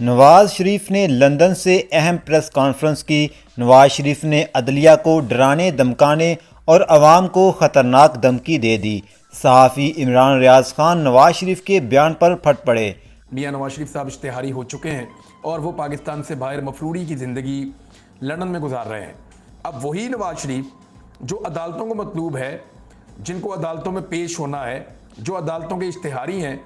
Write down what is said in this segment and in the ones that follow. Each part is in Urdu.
نواز شریف نے لندن سے اہم پریس کانفرنس کی۔ نواز شریف نے عدلیہ کو ڈرانے دھمکانے اور عوام کو خطرناک دھمکی دے دی۔ صحافی عمران ریاض خان نواز شریف کے بیان پر پھٹ پڑے۔ میاں نواز شریف صاحب اشتہاری ہو چکے ہیں اور وہ پاکستان سے باہر مفروری کی زندگی لندن میں گزار رہے ہیں۔ اب وہی نواز شریف جو عدالتوں کو مطلوب ہے، جن کو عدالتوں میں پیش ہونا ہے، جو عدالتوں کے اشتہاری ہیں،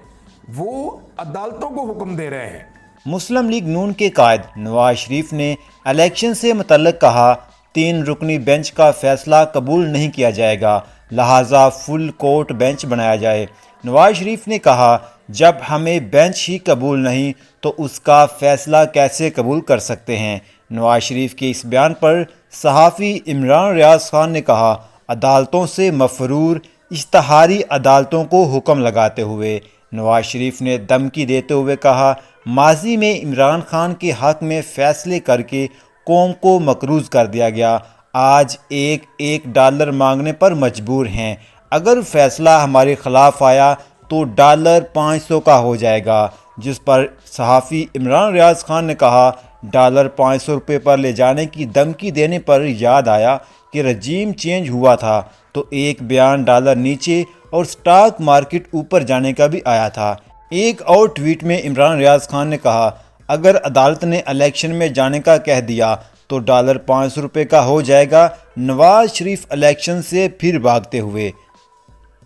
وہ عدالتوں کو حکم دے رہے ہیں۔ مسلم لیگ نون کے قائد نواز شریف نے الیکشن سے متعلق کہا، 3 رکنی بینچ کا فیصلہ قبول نہیں کیا جائے گا، لہٰذا فل کورٹ بینچ بنایا جائے۔ نواز شریف نے کہا، جب ہمیں بینچ ہی قبول نہیں تو اس کا فیصلہ کیسے قبول کر سکتے ہیں؟ نواز شریف کے اس بیان پر صحافی عمران ریاض خان نے کہا، عدالتوں سے مفرور اشتہاری عدالتوں کو حکم لگاتے ہوئے نواز شریف نے دھمکی دیتے ہوئے کہا، ماضی میں عمران خان کے حق میں فیصلے کر کے قوم کو مقروض کر دیا گیا، آج ایک ڈالر مانگنے پر مجبور ہیں، اگر فیصلہ ہمارے خلاف آیا تو ڈالر 500 کا ہو جائے گا۔ جس پر صحافی عمران ریاض خان نے کہا، ڈالر 500 روپے پر لے جانے کی دھمکی دینے پر یاد آیا کہ رجیم چینج ہوا تھا تو ایک بیان ڈالر نیچے اور سٹاک مارکیٹ اوپر جانے کا بھی آیا تھا۔ ایک اور ٹویٹ میں عمران ریاض خان نے کہا، اگر عدالت نے الیکشن میں جانے کا کہہ دیا تو ڈالر 500 روپے کا ہو جائے گا۔ نواز شریف الیکشن سے پھر بھاگتے ہوئے